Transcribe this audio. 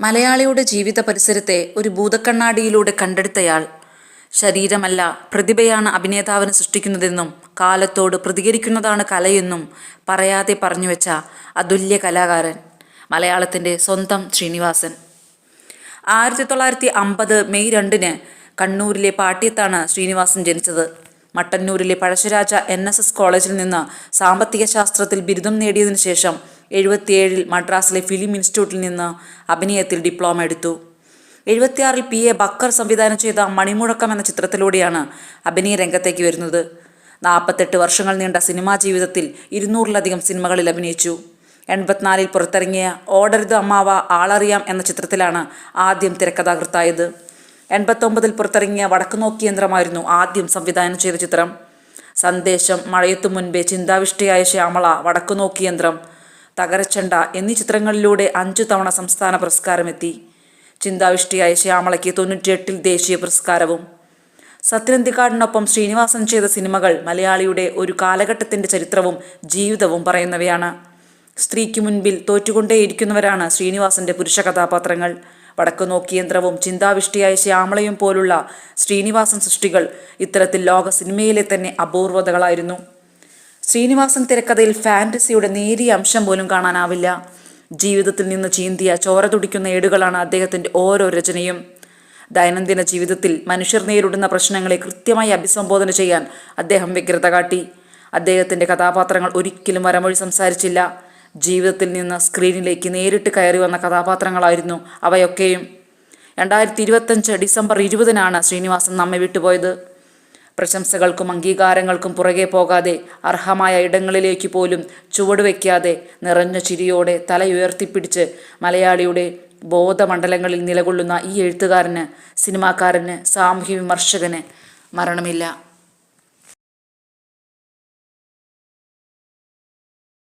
മലയാളിയുടെ ജീവിത പരിസരത്തെ ഒരു ഭൂതക്കണ്ണാടിയിലൂടെ കണ്ടെടുത്തയാൾ. ശരീരമല്ല പ്രതിഭയാണ് അഭിനേതാവിനെ സൃഷ്ടിക്കുന്നതെന്നും കാലത്തോട് പ്രതികരിക്കുന്നതാണ് കലയെന്നും പറയാതെ പറഞ്ഞുവെച്ച അതുല്യ കലാകാരൻ, മലയാളത്തിൻ്റെ സ്വന്തം ശ്രീനിവാസൻ. 1950 മെയ് 2 കണ്ണൂരിലെ പാട്യത്താണ് ശ്രീനിവാസൻ ജനിച്ചത്. മട്ടന്നൂരിലെ പഴശ്ശിരാജ NSS കോളേജിൽ നിന്ന് സാമ്പത്തിക ശാസ്ത്രത്തിൽ ബിരുദം നേടിയതിനു ശേഷം 77 മദ്രാസിലെ ഫിലിം ഇൻസ്റ്റിറ്റ്യൂട്ടിൽ നിന്ന് അഭിനയത്തിൽ ഡിപ്ലോമ എടുത്തു. 76 PA ബക്കർ സംവിധാനം ചെയ്ത മണിമുഴക്കം എന്ന ചിത്രത്തിലൂടെയാണ് അഭിനയ രംഗത്തേക്ക് വരുന്നത്. 48 വർഷങ്ങൾ നീണ്ട സിനിമാ ജീവിതത്തിൽ 200-ലധികം സിനിമകളിൽ അഭിനയിച്ചു. 84 പുറത്തിറങ്ങിയ ഓടരുത് അമ്മാവ ആളറിയാം എന്ന ചിത്രത്തിലാണ് ആദ്യം തിരക്കഥാകൃത്തായത്. 89 പുറത്തിറങ്ങിയ വടക്കുനോക്കി യന്ത്രമായിരുന്നു ആദ്യം സംവിധാനം ചെയ്ത ചിത്രം. സന്ദേശം, മഴയത്തു മുൻപേ, ചിന്താവിഷ്ടയായ ശ്യാമള, വടക്കുനോക്കി യന്ത്രം, തകരച്ചണ്ട എന്നീ ചിത്രങ്ങളിലൂടെ 5 തവണ സംസ്ഥാന പുരസ്കാരമെത്തി. ചിന്താവിഷ്ടയായ ശ്യാമളയ്ക്ക് 98 ദേശീയ പുരസ്കാരവും. സത്യനന്ദിക്കാടിനൊപ്പം ശ്രീനിവാസൻ ചെയ്ത സിനിമകൾ മലയാളിയുടെ ഒരു കാലഘട്ടത്തിൻ്റെ ചരിത്രവും ജീവിതവും പറയുന്നവയാണ്. സ്ത്രീക്ക് മുൻപിൽ തോറ്റുകൊണ്ടേയിരിക്കുന്നവരാണ് ശ്രീനിവാസൻ്റെ പുരുഷ കഥാപാത്രങ്ങൾ. വടക്കുനോക്കിയന്ത്രവും ചിന്താവിഷ്ടയായ ശ്യാമളയും പോലുള്ള ശ്രീനിവാസൻ സൃഷ്ടികൾ ഇത്തരത്തിൽ ലോക സിനിമയിലെ തന്നെ അപൂർവതകളായിരുന്നു. ശ്രീനിവാസൻ തിരക്കഥയിൽ ഫാൻറ്റസിയുടെ നേരിയ അംശം പോലും കാണാനാവില്ല. ജീവിതത്തിൽ നിന്ന് ചീന്തിയ ചോര തുടിക്കുന്ന ഏടുകളാണ് അദ്ദേഹത്തിൻ്റെ ഓരോ രചനയും. ദൈനംദിന ജീവിതത്തിൽ മനുഷ്യർ നേരിടുന്ന പ്രശ്നങ്ങളെ കൃത്യമായി അഭിസംബോധന ചെയ്യാൻ അദ്ദേഹം വ്യഗ്രത കാട്ടി. അദ്ദേഹത്തിൻ്റെ കഥാപാത്രങ്ങൾ ഒരിക്കലും വരമൊഴി സംസാരിച്ചില്ല. ജീവിതത്തിൽ നിന്ന് സ്ക്രീനിലേക്ക് നേരിട്ട് കയറി വന്ന കഥാപാത്രങ്ങളായിരുന്നു അവയൊക്കെയും. 2025 ഡിസംബർ 20 ശ്രീനിവാസൻ നമ്മെ വിട്ടുപോയത്. പ്രശംസകൾക്കും അംഗീകാരങ്ങൾക്കും പുറകെ പോകാതെ, അർഹമായ ഇടങ്ങളിലേക്ക് പോലും ചുവടുവെക്കാതെ, നിറഞ്ഞ ചിരിയോടെ തലയുയർത്തിപ്പിടിച്ച് മലയാളിയുടെ ബോധമണ്ഡലങ്ങളിൽ നിലകൊള്ളുന്ന ഈ എഴുത്തുകാരന്, സിനിമാക്കാരന്, സാമൂഹ്യ വിമർശകന് മരണമില്ല.